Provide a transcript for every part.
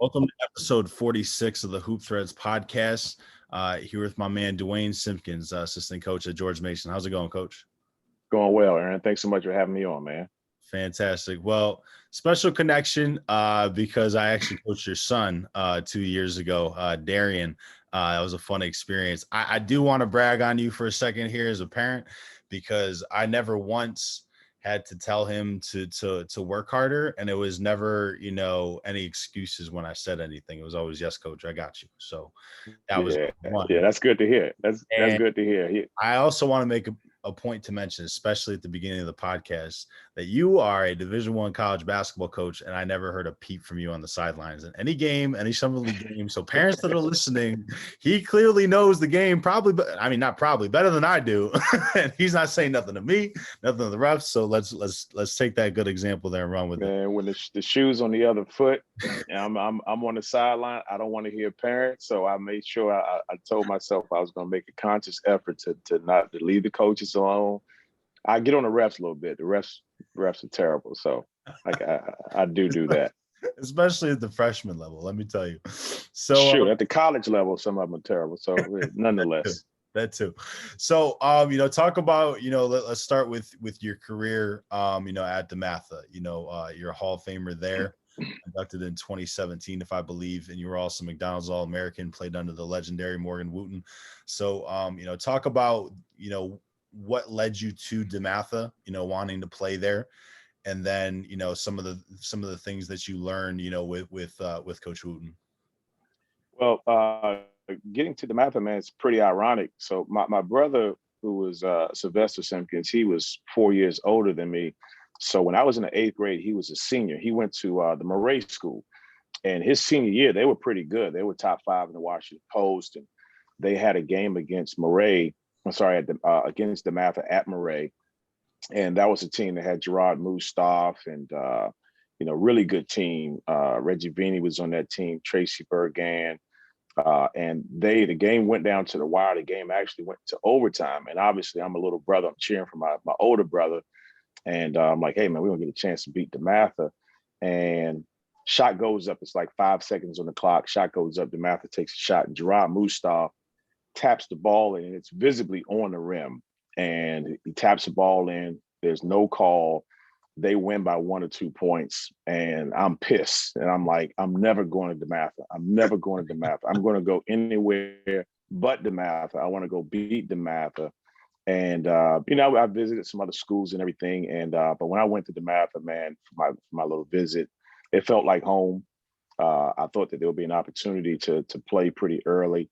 Welcome to episode 46 of the Hoop Threads podcast. Here with my man, Duane Simpkins, assistant coach at George Mason. How's it going, Coach? Going well, Aaron. Thanks so much for having me on, man. Fantastic. Well, special connection because I actually coached your son 2 years ago, Darian. That was a fun experience. I do want to brag on you for a second here as a parent because I never once had to tell him to work harder, and it was never, any excuses when I said anything. It was always, yes, coach, I got you. So that was one. Yeah, that's good to hear. That's good to hear. I also want to make a point to mention, especially at the beginning of the podcast, that you are a Division I college basketball coach, and I never heard a peep from you on the sidelines in any game, any summer league game. So parents that are listening, he clearly knows the game, not probably, better than I do. And he's not saying nothing to me, nothing to the refs. So let's take that good example there and run with it. When the shoe's on the other foot, and I'm on the sideline, I don't want to hear parents. So I made sure I told myself I was going to make a conscious effort to not to leave the coaches alone. I get on the refs a little bit. The refs are terrible. So I do that. Especially at the freshman level, let me tell you. So at the college level, some of them are terrible. So nonetheless. That too. So, talk about, let's start with your career, at DeMatha. You're a Hall of Famer there, inducted in 2017, if I believe, and you were also McDonald's All-American, played under the legendary Morgan Wooten. So, talk about, what led you to DeMatha, wanting to play there, and then, some of the things that you learned, with Coach Wooten. Well, getting to DeMatha, man, it's pretty ironic. So my brother, who was Sylvester Simpkins, he was 4 years older than me. So when I was in the 8th grade, he was a senior. He went to the Murray School. And his senior year, they were pretty good. They were top 5 in the Washington Post. And they had a game against against DeMatha at Murray. And that was a team that had Gerard Mustaf and, really good team. Reggie Vini was on that team, Tracy Bergan. And the game went down to the wire. The game actually went to overtime. And obviously, I'm a little brother. I'm cheering for my older brother. And I'm like, hey, man, we're going to get a chance to beat DeMatha. And shot goes up. It's like 5 seconds on the clock. Shot goes up. DeMatha takes a shot. And Gerard Mustaf taps the ball in, and it's visibly on the rim. And he taps the ball in. There's no call. They win by 1 or 2 points, and I'm pissed. And I'm like, I'm never going to DeMatha. I'm never going to DeMatha. I'm going to go anywhere but DeMatha. I want to go beat DeMatha. And, I visited some other schools and everything. And but when I went to DeMatha, man, for my little visit, it felt like home. I thought that there would be an opportunity to play pretty early.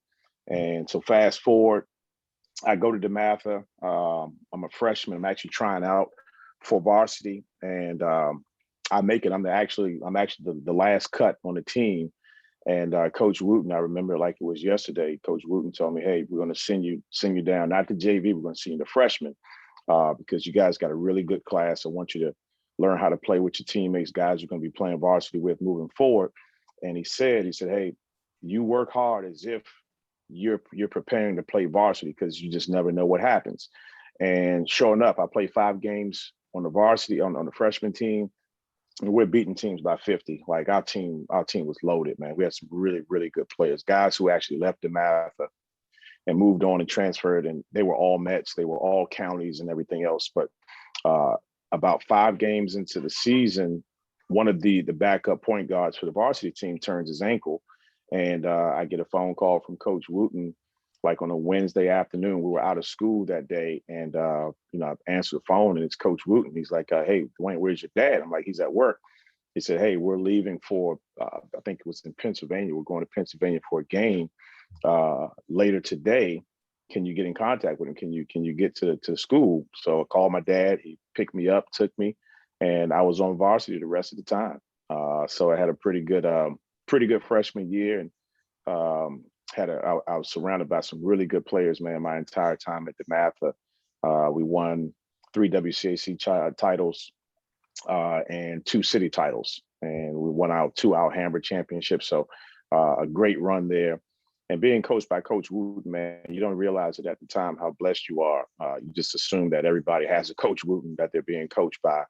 And so fast forward, I go to DeMatha. I'm a freshman. I'm actually trying out for varsity, and I make it. I'm actually the last cut on the team. And Coach Wooten, I remember like it was yesterday. Coach Wooten told me, "Hey, we're going to send you down, not to JV. We're going to send you to freshman because you guys got a really good class. I want you to learn how to play with your teammates, guys you're going to be playing varsity with moving forward." And he said, "Hey, you work hard as if you're preparing to play varsity because you just never know what happens." And sure enough, I played 5 games on the varsity on the freshman team, and we're beating teams by 50. Like our team was loaded, man. We had some really, really good players, guys who actually left DeMatha and moved on and transferred, and they were all Mets, they were all counties and everything else. But about 5 games into the season, one of the backup point guards for the varsity team turns his ankle. And I get a phone call from Coach Wooten, like on a Wednesday afternoon. We were out of school that day, and I answer the phone, and it's Coach Wooten. He's like, "Hey, Duane, where's your dad?" I'm like, "He's at work." He said, "Hey, we're leaving for, I think it was in Pennsylvania. We're going to Pennsylvania for a game later today. Can you get in contact with him? Can you get to school?" So I called my dad. He picked me up, took me, and I was on varsity the rest of the time. So I had a pretty good freshman year, and I was surrounded by some really good players, man, my entire time at DeMatha. We won 3 WCAC titles and 2 city titles, and we won 2 Alhambra championships. So a great run there. And being coached by Coach Wooten, man, you don't realize it at the time how blessed you are. You just assume that everybody has a Coach Wooten that they're being coached by.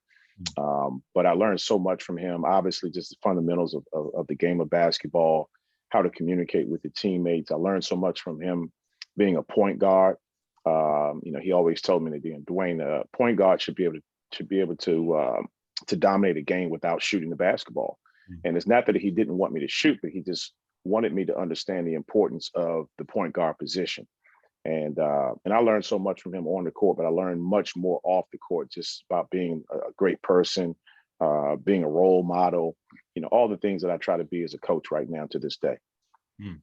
Mm. But I learned so much from him. Obviously, just the fundamentals of the game of basketball, how to communicate with the teammates. I learned so much from him being a point guard. He always told me that Duane, point guard should be able to dominate a game without shooting the basketball. Mm. And it's not that he didn't want me to shoot, but he just wanted me to understand the importance of the point guard position. And I learned so much from him on the court, but I learned much more off the court, just about being a great person, being a role model, all the things that I try to be as a coach right now to this day. Mm.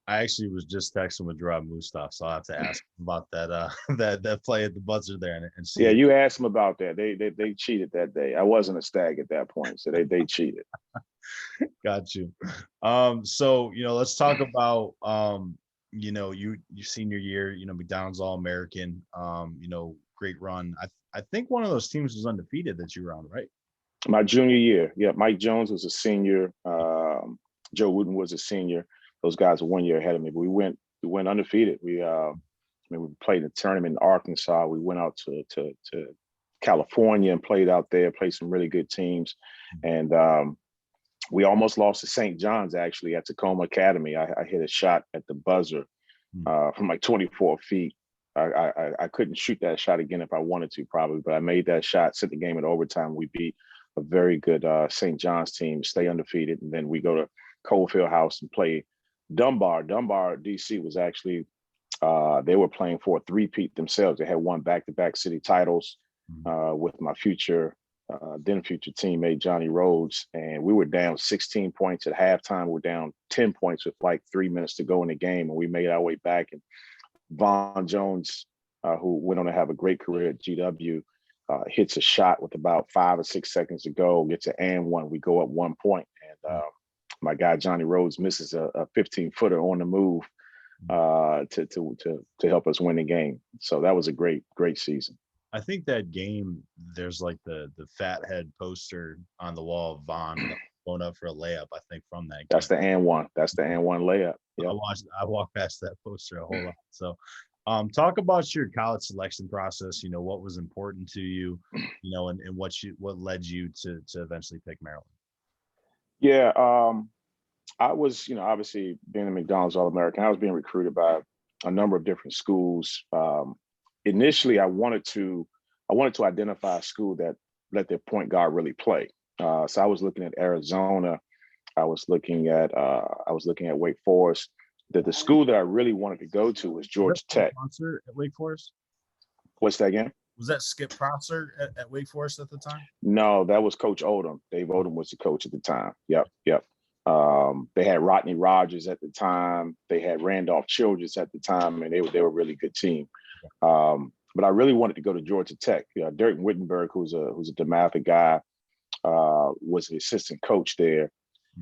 I actually was just texting with Gerard Mustaf, so I'll have to ask about that that play at the buzzer there and Yeah, see. you asked him about that. They cheated that day. I wasn't a Stag at that point, so they cheated. Got you. So let's talk about your senior year. McDonald's All-American. Great run. I think one of those teams was undefeated that you were on, right? My junior year, yeah. Mike Jones was a senior. Joe Wooten was a senior. Those guys were 1 year ahead of me. But we went undefeated. We played a tournament in Arkansas. We went out to California and played out there. Played some really good teams, and we almost lost to St. John's actually at Tacoma Academy. I hit a shot at the buzzer from like 24 feet. I couldn't shoot that shot again if I wanted to, probably, but I made that shot, sent the game in overtime. We beat a very good St. John's team, stay undefeated, and then we go to Coalfield House and play Dunbar. Dunbar, DC was actually, they were playing for a three-peat themselves. They had won back-to-back city titles with my then future teammate, Johnny Rhodes. And we were down 16 points at halftime. We're down 10 points with like 3 minutes to go in the game. And we made our way back. And Vaughn Jones, who went on to have a great career at GW, hits a shot with about 5 or 6 seconds to go, gets an and one. We go up 1 point. And my guy, Johnny Rhodes, misses a 15-footer on the move to help us win the game. So that was a great season. I think that game, there's like the fat head poster on the wall of Vaughn going up for a layup, I think, from that game. That's the and one. That's the and one layup. Yep. I walked past that poster a whole lot. So talk about your college selection process, what was important to you, and what led you to eventually pick Maryland. Yeah. I was, obviously being a McDonald's All-American, I was being recruited by a number of different schools. Initially, I wanted to identify a school that let their point guard really play. So I was looking at Arizona. I was looking at Wake Forest. The school that I really wanted to go to was Georgia Tech. Sponsor at Wake Forest? What's that again? Was that Skip Prosser at Wake Forest at the time? No, that was Coach Odom. Dave Odom was the coach at the time. Yep. They had Rodney Rogers at the time. They had Randolph Childress at the time, and they were a really good team. But I really wanted to go to Georgia Tech. Dirk Wittenberg, who's a DeMatha guy, was the assistant coach there.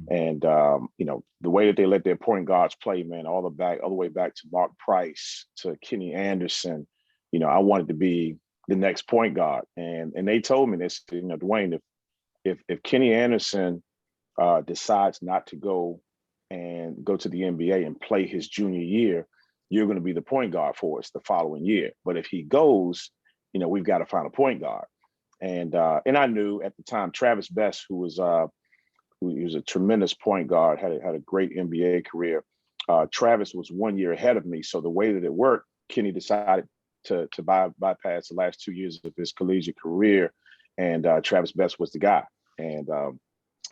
And the way that they let their point guards play, man, all the way back to Mark Price, to Kenny Anderson, I wanted to be the next point guard. And they told me this, Duane, if Kenny Anderson decides not to go to the NBA and play his junior year, you're going to be the point guard for us the following year. But if he goes, we've got to find a point guard. And I knew at the time Travis Best, who was a tremendous point guard, had a great NBA career. Travis was 1 year ahead of me. So the way that it worked, Kenny decided to bypass the last 2 years of his collegiate career, and Travis Best was the guy. And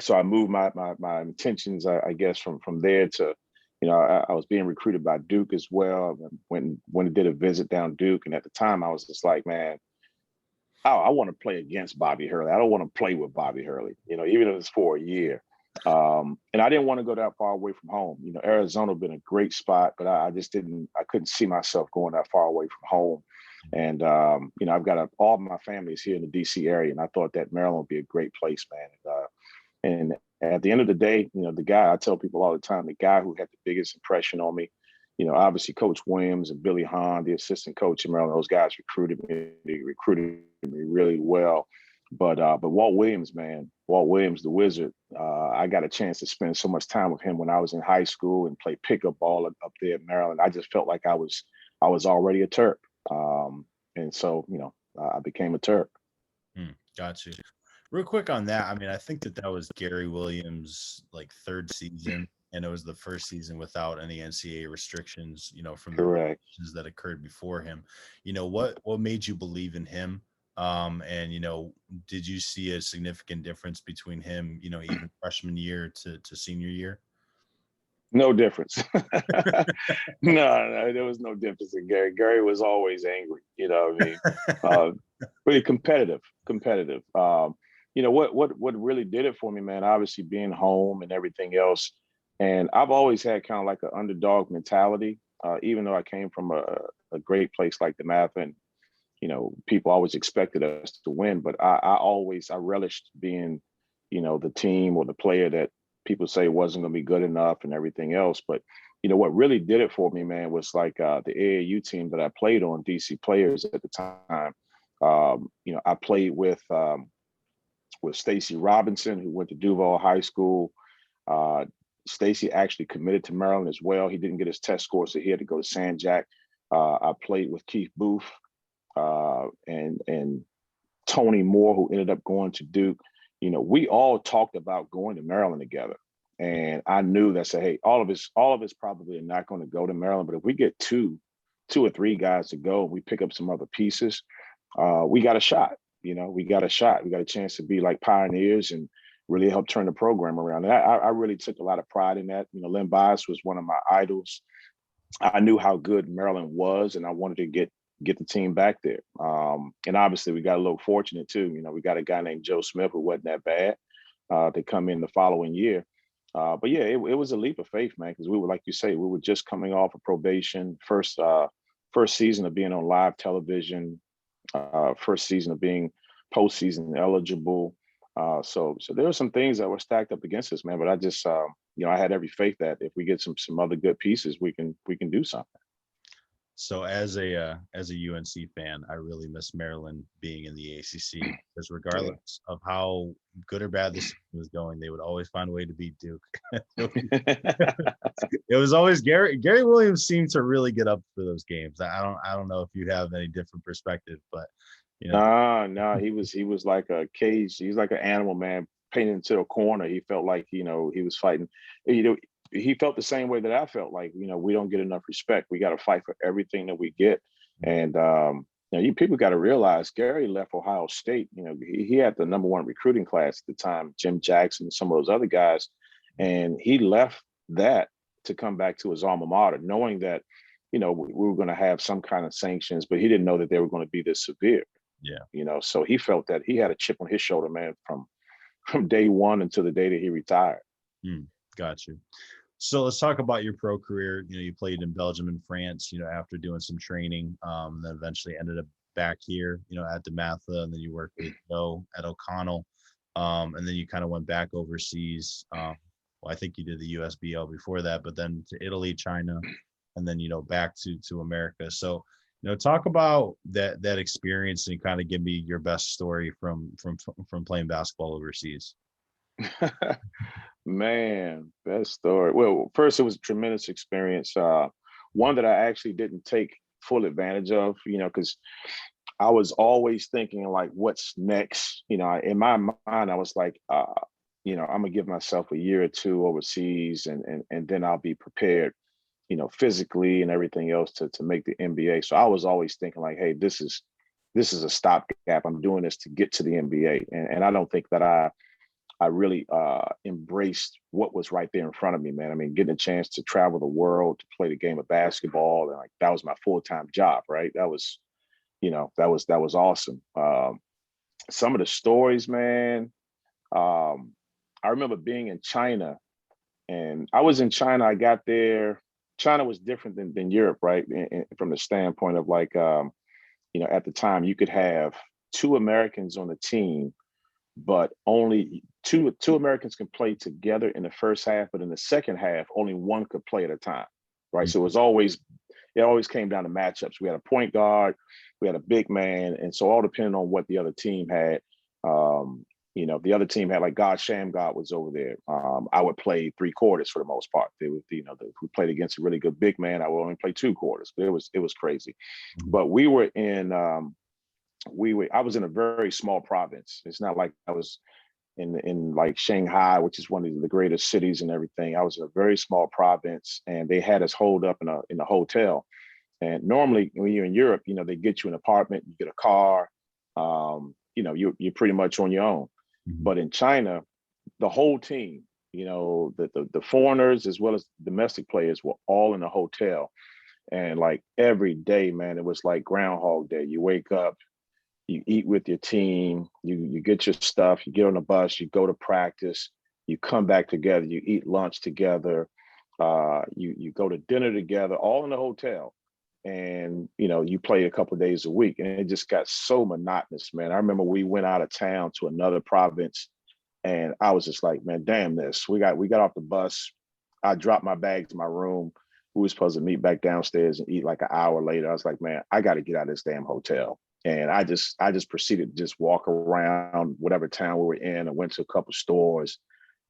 so I moved my intentions, I guess, from there to, I was being recruited by Duke as well. When I did a visit down Duke, and at the time I was just like, man, I want to play against Bobby Hurley. I don't want to play with Bobby Hurley, even if it's for a year. And I didn't want to go that far away from home. Arizona been a great spot, but I couldn't see myself going that far away from home. And, I've got all my family's here in the DC area, and I thought that Maryland would be a great place, man. And at the end of the day, the guy, I tell people all the time, the guy who had the biggest impression on me, obviously Coach Williams and Billy Hahn, the assistant coach in Maryland, those guys recruited me really well. But Walt Williams, man, the Wizard, I got a chance to spend so much time with him when I was in high school and play pickup ball up there in Maryland. I just felt like I was already a Terp. And so, I became a Terp. Got you. Real quick on that, I mean, I think that was Gary Williams' like third season, and it was the first season without any NCAA restrictions, from the Correct. regulations that occurred before him. What made you believe in him? And did you see a significant difference between him, even freshman year to senior year? No difference. No, there was no difference in Gary. Gary was always angry. What I mean? Uh, Pretty competitive. Competitive. What really did it for me, man? Obviously, being home and everything else, and I've always had kind of like an underdog mentality. Even though I came from a great place like the Math, and people always expected us to win, but I relished being, the team or the player that people say wasn't going to be good enough and everything else. But what really did it for me, man, was like the AAU team that I played on, DC Players at the time. I played with Stacy Robinson, who went to Duval High School. Uh, Stacy actually committed to Maryland as well. He didn't get his test score, so he had to go to San Jack. I played with Keith Booth and Tony Moore, who ended up going to Duke. We all talked about going to Maryland together. And I knew that, hey, all of us probably are not going to go to Maryland, but if we get two or three guys to go, we pick up some other pieces, we got a shot. We got a shot. We got a chance to be like pioneers and really help turn the program around. And I really took a lot of pride in that. Len Bias was one of my idols. I knew how good Maryland was, and I wanted to get the team back there. And obviously, we got a little fortunate too. We got a guy named Joe Smith who wasn't that bad to come in the following year. But yeah, it was a leap of faith, man, because we were, like you say, we were just coming off of probation, first season of being on live television, first season of being postseason eligible. So there were some things that were stacked up against us, man. But I just, I had every faith that if we get some other good pieces, we can do something. So as a UNC fan, I really miss Maryland being in the ACC because regardless of how good or bad this was going, they would always find a way to beat Duke. It was always Gary Williams seemed to really get up for those games. I don't know if you have any different perspective, but No, he was like a cage. He's like an animal, man, painted into a corner. He felt like he was fighting. He felt the same way that I felt, like, we don't get enough respect. We got to fight for everything that we get. And, you people got to realize Gary left Ohio State. He had the #1 recruiting class at the time, Jim Jackson, some of those other guys. And he left that to come back to his alma mater, knowing that, we were going to have some kind of sanctions, but he didn't know that they were going to be this severe. Yeah. So he felt that he had a chip on his shoulder, man, from day one until the day that he retired. Got you. So let's talk about your pro career. You played in Belgium and France, after doing some training, then eventually ended up back here, at DeMatha, and then you worked with Joe at O'Connell. And then you kind of went back overseas. Well, I think you did the USBL before that, but then to Italy, China, and then, back to America. So, talk about that experience and kind of give me your best story from playing basketball overseas. Man, best story. Well, first, it was a tremendous experience. One that I actually didn't take full advantage of, because I was always thinking like, what's next? In my mind, I was like, I'm gonna give myself a year or two overseas, and then I'll be prepared, physically and everything else to make the NBA. So I was always thinking like, hey, this is a stopgap. I'm doing this to get to the NBA, and I don't think that I really embraced what was right there in front of me, man. I mean, getting a chance to travel the world to play the game of basketball, and like that was my full-time job, right? That was awesome. Some of the stories, man. I remember being in China, and I was in China. I got there. China was different than Europe, right? From the standpoint of like, at the time you could have 2 Americans on the team, but only two Americans can play together in the first half, but in the second half, only one could play at a time, right? So it always came down to matchups. We had a point guard, we had a big man, and so all depending on what the other team had. The other team had like God Shamgod was over there. I would play 3 quarters for the most part. They would, who played against a really good big man, I would only play 2 quarters. But it was crazy. But we were in I was in a very small province. It's not like I was in like Shanghai, which is one of the greatest cities and everything. I was in a very small province, and they had us holed up in a hotel. And normally, when you're in Europe, they get you an apartment, you get a car, you're pretty much on your own. Mhm. But in China, the whole team, the foreigners as well as domestic players were all in a hotel. And like every day, man, it was like Groundhog Day. You wake up, you eat with your team, you get your stuff, you get on the bus, you go to practice, you come back together, you eat lunch together, you go to dinner together, all in the hotel. And you play a couple of days a week, and it just got so monotonous, man. I remember we went out of town to another province, and I was just like, man, damn this. We got off the bus. I dropped my bags in my room. We were supposed to meet back downstairs and eat like an hour later. I was like, man, I got to get out of this damn hotel. And I just proceeded to just walk around whatever town we were in. I went to a couple stores.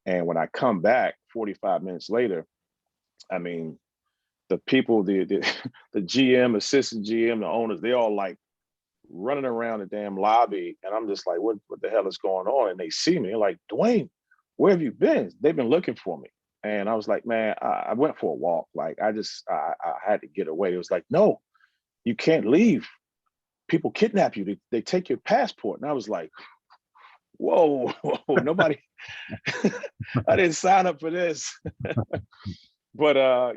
And when I come back 45 minutes later, I mean, the people, the GM, assistant GM, the owners, they all like running around the damn lobby. And I'm just like, what the hell is going on? And they see me, they're like, Duane, where have you been? They've been looking for me. And I was like, man, I went for a walk. Like I had to get away. It was like, no, you can't leave. People kidnap you. They take your passport. And I was like, whoa, nobody, I didn't sign up for this. But I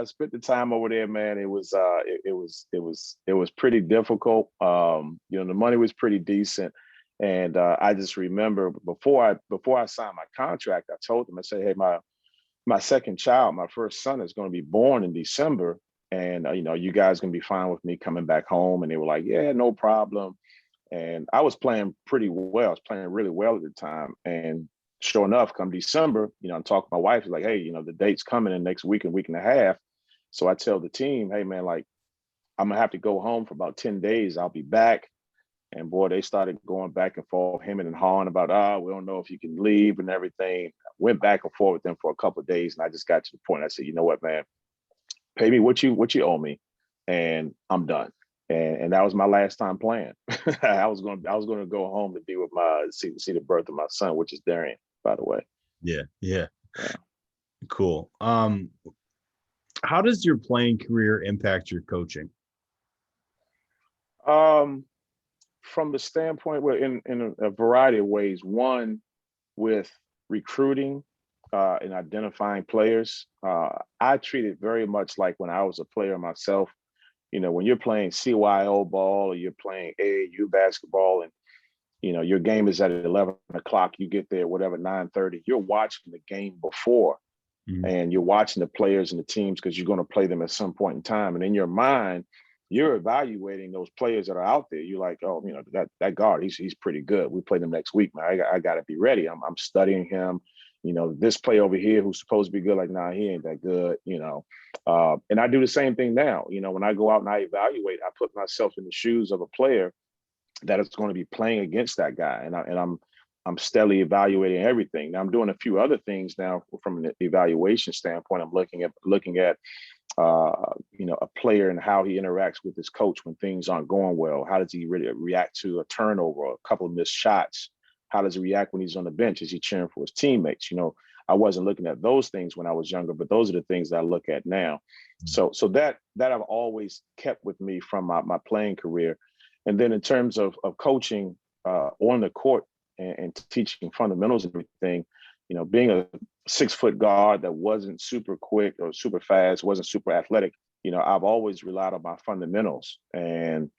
spent the time over there, man. It was pretty difficult. The money was pretty decent. And I just remember before I signed my contract, I told them, I said, hey, my second child, my first son, is going to be born in December. And, you guys going to be fine with me coming back home. And they were like, yeah, no problem. And I was playing pretty well. I was playing really well at the time. And sure enough, come December, I'm talking to my wife, like, hey, the date's coming in next week and a half. So I tell the team, hey, man, like, I'm going to have to go home for about 10 days. I'll be back. And boy, they started going back and forth, hemming and hawing about, we don't know if you can leave and everything. I went back and forth with them for a couple of days. And I just got to the point. I said, you know what, man, pay me what you owe me, and I'm done. And that was my last time playing. I was going to go home to be with see the birth of my son, which is Darian, by the way. Yeah. Cool. How does your playing career impact your coaching? From the standpoint, where in a variety of ways. One, with recruiting and identifying players, I treat it very much like when I was a player myself. When you're playing CYO ball or you're playing AAU basketball, and your game is at 11 o'clock, you get there, whatever, 9:30, you're watching the game before. Mm-hmm. And you're watching the players and the teams because you're going to play them at some point in time. And in your mind, you're evaluating those players that are out there. You're like, oh, that guard, he's pretty good. We play them next week, man. I got to be ready. I'm studying him. This play over here who's supposed to be good, like, nah, he ain't that good, and I do the same thing now. When I go out and I evaluate, I put myself in the shoes of a player that is going to be playing against that guy. And I'm steadily evaluating everything. Now I'm doing a few other things now from an evaluation standpoint. I'm looking at a player and how he interacts with his coach when things aren't going well. How does he really react to a turnover, or a couple of missed shots? How does he react when he's on the bench? Is he cheering for his teammates? I wasn't looking at those things when I was younger, but those are the things that I look at now. So that I've always kept with me from my playing career. And then in terms of coaching on the court and teaching fundamentals and everything, being a 6-foot guard that wasn't super quick or super fast, wasn't super athletic, I've always relied on my fundamentals. And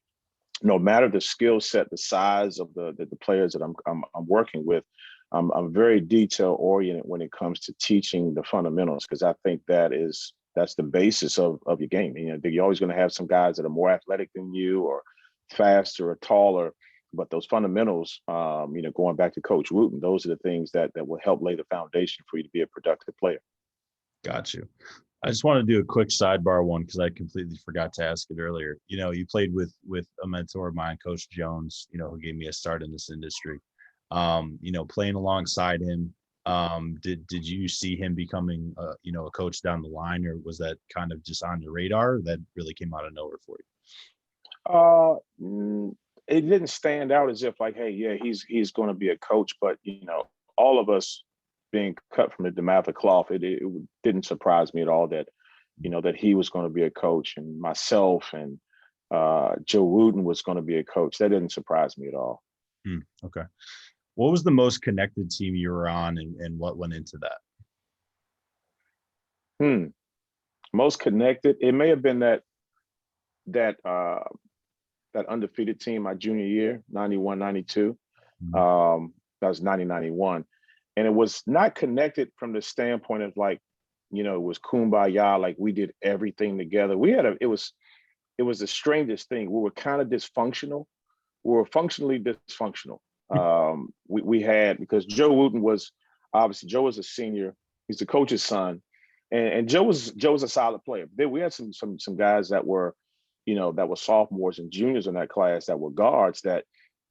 no matter the skill set, the size of the players that I'm working with, I'm very detail oriented when it comes to teaching the fundamentals, because I think that's the basis of your game. You're always going to have some guys that are more athletic than you, or faster or taller, but those fundamentals, going back to Coach Wooten, those are the things that will help lay the foundation for you to be a productive player. Got you. I just want to do a quick sidebar one, because I completely forgot to ask it earlier. You played with a mentor of mine, Coach Jones, who gave me a start in this industry. Playing alongside him, did you see him becoming a coach down the line, or was that kind of just on your radar that really came out of nowhere for you? it didn't stand out as if like, hey, yeah, he's going to be a coach. But all of us being cut from the DeMatha cloth, it didn't surprise me at all that that he was going to be a coach, and myself and Joe Wooten was going to be a coach. That didn't surprise me at all. Okay. What was the most connected team you were on, and what went into that? Most connected, it may have been that undefeated team my junior year, 91, 92. That was 90, 91. And it was not connected from the standpoint of like, it was kumbaya, like we did everything together. It was the strangest thing. We were kind of dysfunctional. We were functionally dysfunctional. We had, because Joe Wooten was, obviously Joe was a senior. He's the coach's son. And Joe was a solid player. We had some guys that were, that were sophomores and juniors in that class that were guards that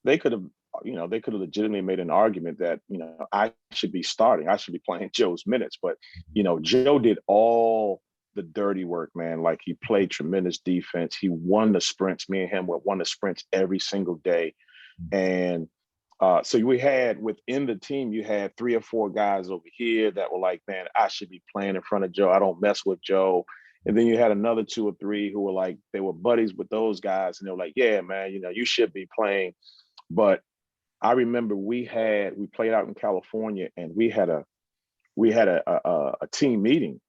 they could have legitimately made an argument that, I should be starting. I should be playing Joe's minutes. But, Joe did all the dirty work, man. Like, he played tremendous defense. He won the sprints. Me and him won the sprints every single day. And so we had, within the team, you had 3 or 4 guys over here that were like, man, I should be playing in front of Joe. I don't mess with Joe. And then you had another 2 or 3 who were like, they were buddies with those guys. And they were like, yeah, man, you should be playing. But I remember we played out in California, and we had a team meeting,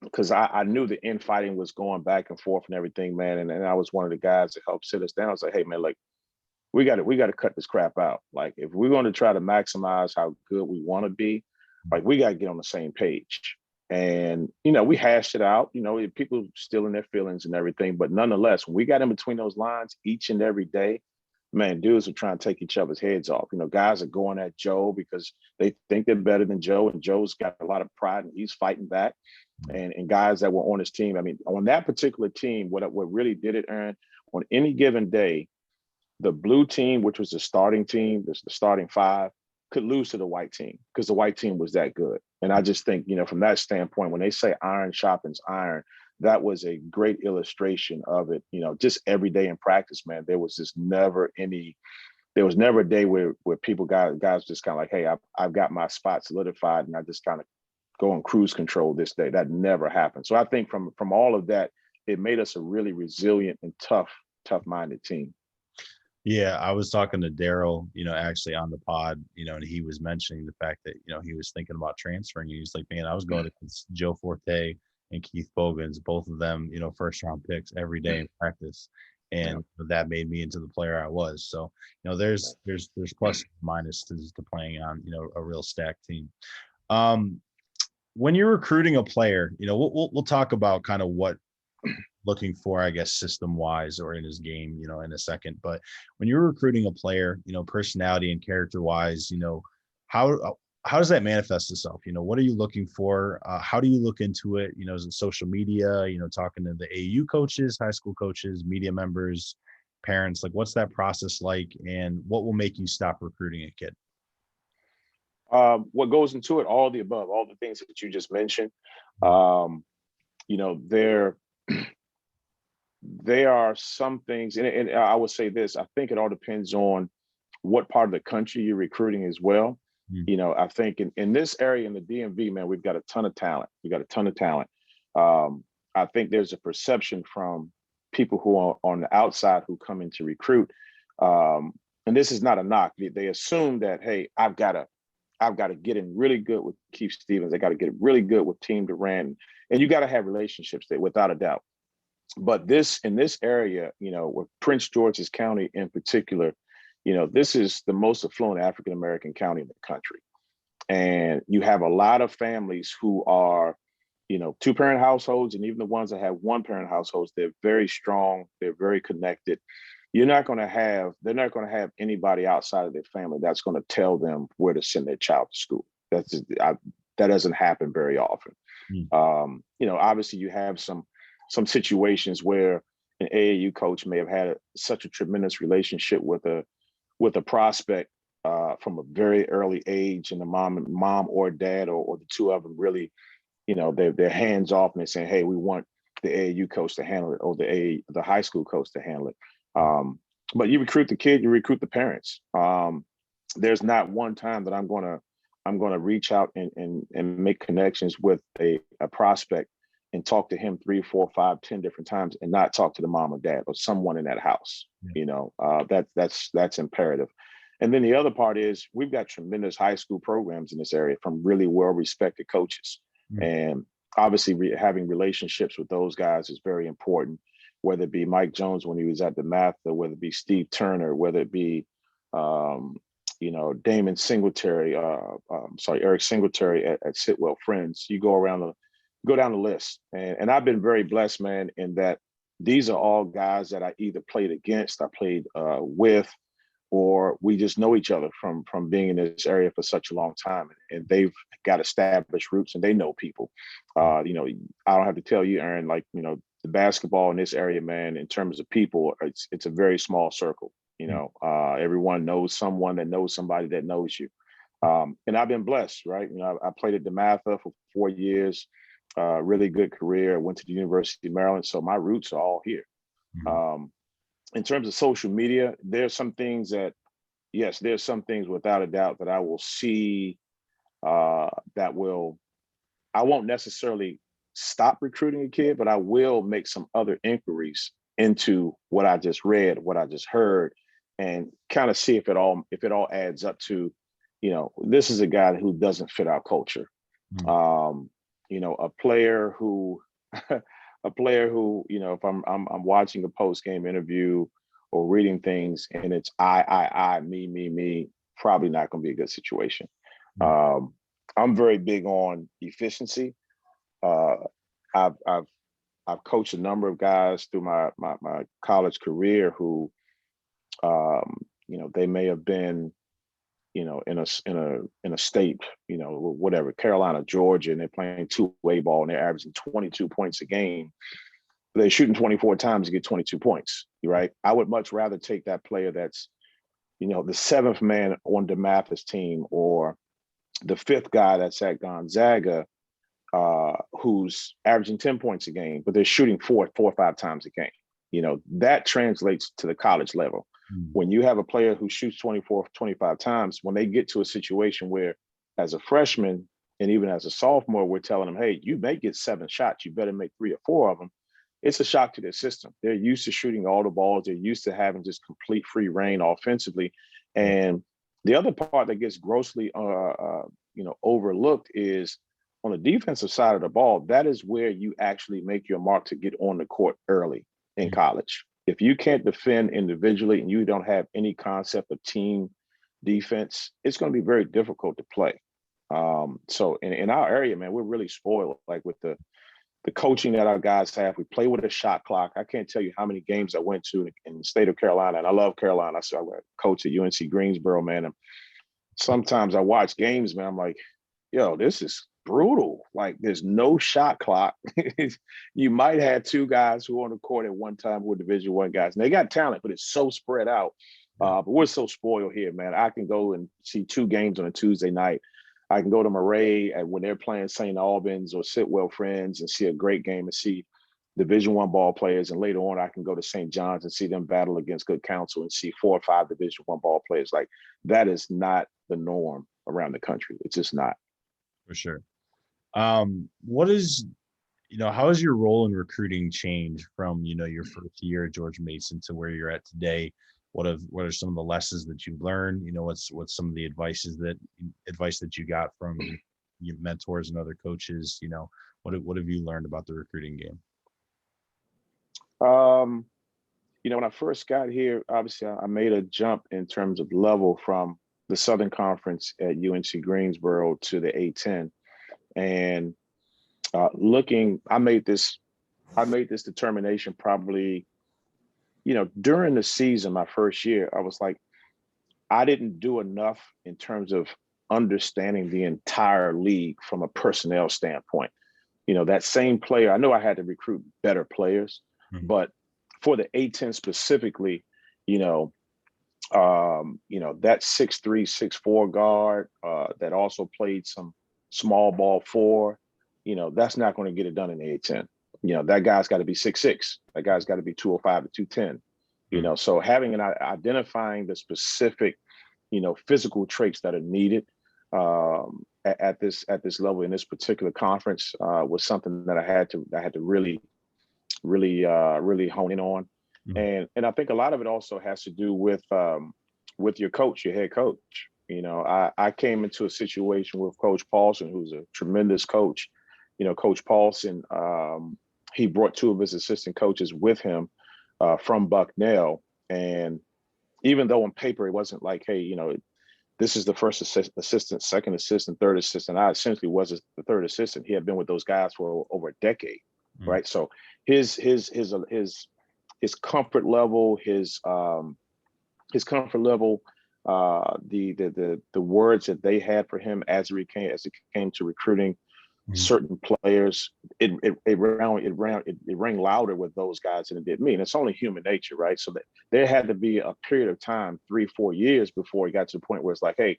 because I knew the infighting was going back and forth and everything, man. And I was one of the guys that helped sit us down. I was like, hey, man, like, we got to cut this crap out. Like, if we're going to try to maximize how good we want to be, like, we got to get on the same page. And, we hashed it out, people still in their feelings and everything. But nonetheless, when we got in between those lines each and every day, man, dudes are trying to take each other's heads off. Guys are going at Joe because they think they're better than Joe, and Joe's got a lot of pride and he's fighting back. And guys that were on his team, I mean, on that particular team, what really did it, Aaron, on any given day, the blue team, which was the starting team, the starting 5, could lose to the white team because the white team was that good. And I just think, from that standpoint, when they say iron sharpens iron, that was a great illustration of it. Just every day in practice, man, there was never a day where guys just kind of like, hey, I've got my spot solidified and I just kind of go on cruise control this day. That never happened. So I think from all of that, it made us a really resilient and tough-minded team. Yeah, I was talking to Daryl, actually on the pod, and he was mentioning the fact that, he was thinking about transferring. He's like, man, I was going to Joe Forte and Keith Bogans, both of them, first round picks every day in practice. And that made me into the player I was. So, there's plus and minuses to playing on, a real stacked team. When you're recruiting a player, we'll talk about kind of what looking for, I guess, system wise or in his game, in a second. But when you're recruiting a player, personality and character wise, how does that manifest itself? What are you looking for? How do you look into it? Is it social media, talking to the AU coaches, high school coaches, media members, parents? Like, what's that process like, and what will make you stop recruiting a kid? What goes into it? All the above, all the things that you just mentioned. There are some things, and I would say this, I think it all depends on what part of the country you're recruiting as well. I think in this area, in the DMV, man, we've got a ton of talent. I think there's a perception from people who are on the outside who come in to recruit. And this is not a knock. They assume that, hey, I've got to get in really good with Keith Stevens. I got to get really good with Team Duane. And you got to have relationships there, without a doubt. But in this area, with Prince George's County in particular, this is the most affluent African-American county in the country. And you have a lot of families who are, 2-parent households, and even the ones that have 1-parent households, they're very strong. They're very connected. They're not going to have anybody outside of their family that's going to tell them where to send their child to school. That doesn't happen very often. Obviously you have some situations where an AAU coach may have had such a tremendous relationship with a prospect from a very early age, and the mom or dad or the two of them really, they're hands off and they're saying, hey, we want the AAU coach to handle it, or the high school coach to handle it. but you recruit the kid, you recruit the parents. There's not one time that I'm gonna reach out and make connections with a prospect and talk to him 3, 4, 5, 10 different times and not talk to the mom or dad or someone in that house. Yeah. That's imperative. And then the other part is we've got tremendous high school programs in this area from really well-respected coaches. Mm. And obviously having relationships with those guys is very important, whether it be Mike Jones when he was at the Mather, whether it be Steve Turner, whether it be Damon Singletary, Eric Singletary at Sitwell Friends. You go down the list. And I've been very blessed, man, in that these are all guys that I either played against, I played with, or we just know each other from being in this area for such a long time. And they've got established roots and they know people. I don't have to tell you, Aaron, the basketball in this area, man, in terms of people, it's a very small circle. Everyone knows someone that knows somebody that knows you. And I've been blessed, right? I played at DeMatha for 4 years, really good career. I went to the University of Maryland. So my roots are all here. Mm-hmm. In terms of social media, there's some things without a doubt that I will see I won't necessarily stop recruiting a kid, but I will make some other inquiries into what I just read, what I just heard, and kind of see if it all adds up to, this is a guy who doesn't fit our culture. Mm-hmm. A player who if I'm watching a post-game interview or reading things and it's I, me, probably not going to be a good situation. Mm-hmm. I'm very big on efficiency. Uh, I've coached a number of guys through my college career who, they may have been, in a state, whatever, Carolina, Georgia, and they're playing two-way ball and they're averaging 22 points a game. They're shooting 24 times to get 22 points, right? I would much rather take that player that's, the seventh man on DeMatha's team or the fifth guy that's at Gonzaga, who's averaging 10 points a game, but they're shooting four or five times a game. That translates to the college level. Mm-hmm. When you have a player who shoots 24, 25 times, when they get to a situation where as a freshman and even as a sophomore, we're telling them, hey, you may get 7 shots, you better make 3 or 4 of them. It's a shock to their system. They're used to shooting all the balls. They're used to having just complete free reign offensively. And the other part that gets grossly overlooked is on the defensive side of the ball. That is where you actually make your mark to get on the court early in college. If you can't defend individually and you don't have any concept of team defense, it's going to be very difficult to play. So in our area, man, we're really spoiled, like with the coaching that our guys have. We play with a shot clock. I can't tell you how many games I went to in the state of Carolina, and I love Carolina. I coach at UNC Greensboro, man. And sometimes I watch games, man, I'm like, yo, this is brutal. Like, there's no shot clock. You might have 2 guys who are on the court at one time who are Division I guys, and they got talent, but it's so spread out. But we're so spoiled here, man. I can go and see 2 games on a Tuesday night. I can go to Murray when they're playing St. Albans or Sitwell Friends and see a great game and see Division I ball players. And later on, I can go to St. John's and see them battle against Good Counsel and see 4 or 5 Division I ball players. Like, that is not the norm around the country. It's just not. For sure. What is, how has your role in recruiting changed from, your first year at George Mason to where you're at today? What are some of the lessons that you've learned? What's some of the advice that you got from your mentors and other coaches? What have you learned about the recruiting game? When I first got here, obviously I made a jump in terms of level from the Southern Conference at UNC Greensboro to the A10. And I made this determination probably, during the season, my first year. I was like, I didn't do enough in terms of understanding the entire league from a personnel standpoint. That same player, I know I had to recruit better players, Mm-hmm. but for the A10 specifically, that 6'3", 6'4" guard that also played some small ball 4, that's not going to get it done in the A10. That guy's got to be 6'6". That guy's got to be 205 to 210. You know, so having an identifying the specific, physical traits that are needed at this level in this particular conference was something that I had to really hone in on. Mhm. And I think a lot of it also has to do with your coach, your head coach. I came into a situation with Coach Paulson, who's a tremendous coach. Coach Paulson, he brought two of his assistant coaches with him from Bucknell. And even though on paper it wasn't like, hey, this is the first assistant, second assistant, third assistant. I essentially was the third assistant. He had been with those guys for over a decade, Mhm. right? So his comfort level, his comfort level, the words that they had for him as it came to recruiting Mhm. certain players, it rang louder with those guys than it did me. And it's only human nature, right? So that there had to be a period of time, 3-4 years, before it got to the point where it's like, hey,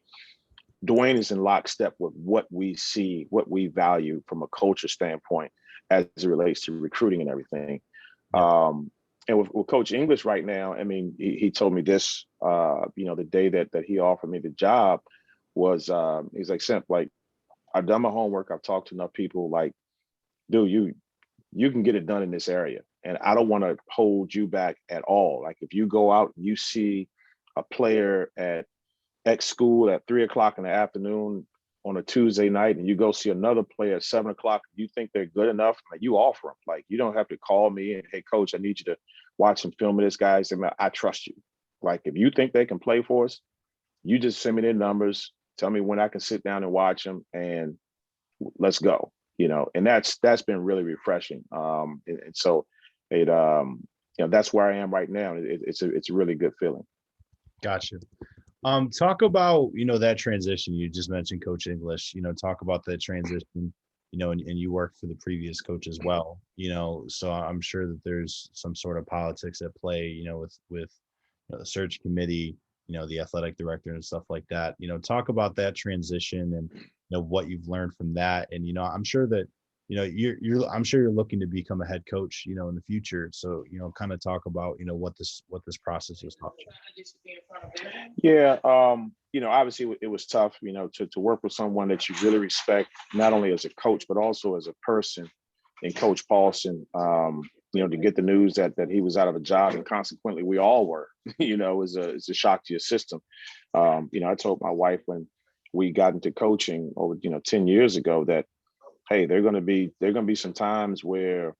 Duane is in lockstep with what we see, what we value from a culture standpoint as it relates to recruiting and everything. Yeah. And with Coach English right now, I mean, he told me this, the day that he offered me the job was, he's like, Simp, like, I've done my homework. I've talked to enough people. Like, dude, you can get it done in this area, and I don't want to hold you back at all. Like, if you go out and you see a player at X school at 3 o'clock in the afternoon on a Tuesday night, and you go see another player at 7 o'clock, you think they're good enough, like, you offer them. Like, you don't have to call me and, hey, coach, I need you to watch some film of this guy. I trust you. Like, if you think they can play for us, you just send me their numbers, tell me when I can sit down and watch them, and let's go. And that's been really refreshing. And so it that's where I am right now. It's a really good feeling. Gotcha. Talk about, that transition. You just mentioned Coach English, talk about that transition, and you worked for the previous coach as well, so I'm sure that there's some sort of politics at play, with the search committee, the athletic director and stuff like that. Talk about that transition and, what you've learned from that. And, I'm sure that, I'm sure you're looking to become a head coach, in the future. So, kind of talk about, what this process has taught you. Yeah, obviously it was tough, to work with someone that you really respect, not only as a coach but also as a person. And Coach Paulson, to get the news that he was out of a job, and consequently we all were, is a shock to your system. I told my wife when we got into coaching over 10 years ago that, hey, there are going to be some times where,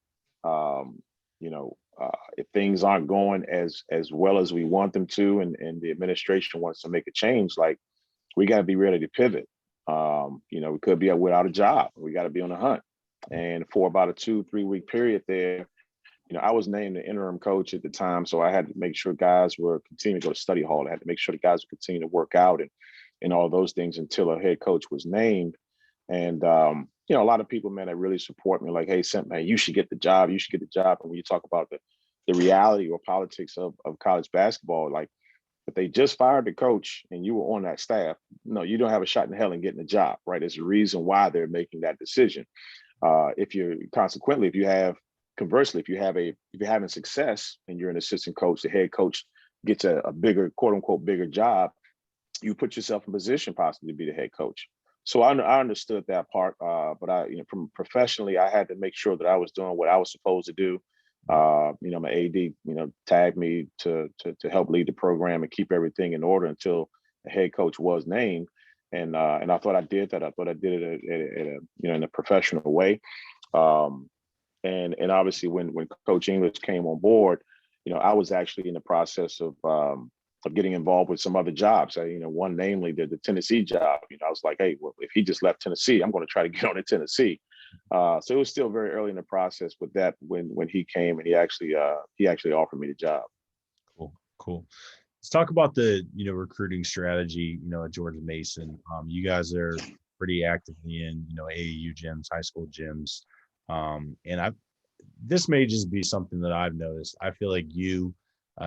if things aren't going as well as we want them to, and the administration wants to make a change, like, we got to be ready to pivot. We could be without a job. We got to be on the hunt. And for about a 2-3 week period there, I was named the interim coach at the time, so I had to make sure guys were continuing to go to study hall. I had to make sure the guys would continue to work out and all those things until a head coach was named. And a lot of people, man, that really support me, like, hey, Simp, man, you should get the job. You should get the job. And when you talk about the reality or politics of college basketball, like, if they just fired the coach and you were on that staff, no, you don't have a shot in hell in getting a job, right? There's a reason why they're making that decision. If you're having success and you're an assistant coach, the head coach gets a bigger, quote unquote, bigger job, you put yourself in position possibly to be the head coach. So I understood that part, but from professionally, I had to make sure that I was doing what I was supposed to do. My AD, tagged me to help lead the program and keep everything in order until the head coach was named. And I thought I did that. I thought I did it in a professional way. And obviously when Coach English came on board, I was actually in the process of getting involved with some other jobs. One namely the Tennessee job. I was like, hey, well, if he just left Tennessee, I'm going to try to get on to Tennessee. So it was still very early in the process with that when he came, and he actually offered me the job. Cool. Let's talk about the recruiting strategy. At George Mason, you guys are pretty actively in AAU gyms, high school gyms, and this may just be something that I've noticed. I feel like you,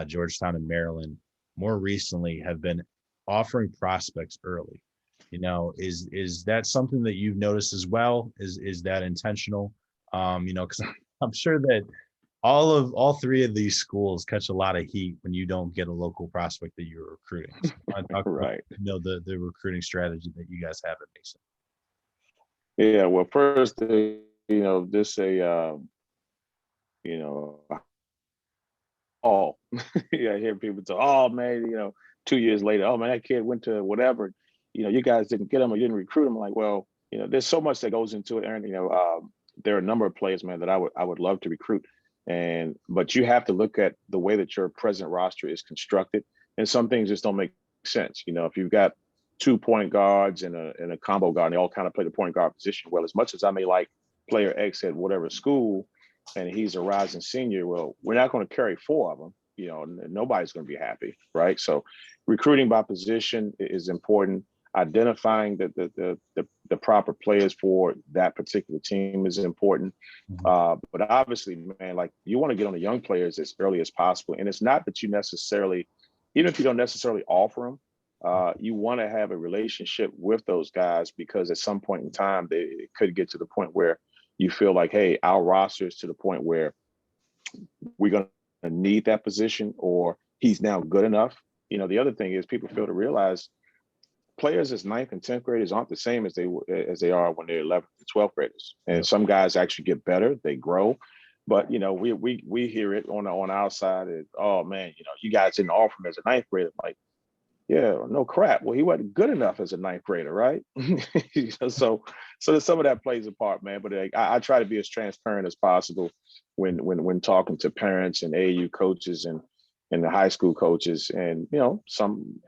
Georgetown and Maryland, more recently have been offering prospects early. Is that something that you've noticed as well? Is that intentional? Because I'm sure that all three of these schools catch a lot of heat when you don't get a local prospect that you're recruiting. So I talk about, Right. the recruiting strategy that you guys have at Mason. Yeah. Well, first, just you know, oh, yeah, I hear people say, oh man, 2 years later, oh man, that kid went to whatever, you guys didn't get him or you didn't recruit him. I'm like, well, there's so much that goes into it, Aaron. There are a number of players, man, that I would love to recruit. But you have to look at the way that your present roster is constructed. And some things just don't make sense. If you've got 2 point guards and a combo guard, and they all kind of play the point guard position. Well, as much as I may like player X at whatever school, and he's a rising senior, well, we're not going to carry four of them. Nobody's going to be happy, right? So, recruiting by position is important. Identifying the proper players for that particular team is important. But obviously, man, like you want to get on the young players as early as possible. And it's not that you necessarily, even if you don't necessarily offer them, you want to have a relationship with those guys, because at some point in time, it could get to the point where you feel like, hey, our roster is to the point where we're going to need that position, or he's now good enough. The other thing is people fail to realize players as 9th and 10th graders aren't the same as they are when they're 11th and 12th graders. And Yep. some guys actually get better, they grow. But we hear it on our side. Oh man, you guys didn't offer him as a 9th grader. Like, yeah, no crap. Well, he wasn't good enough as a 9th grader, right? So some of that plays a part, man. But I try to be as transparent as possible when talking to parents and AAU coaches and the high school coaches. And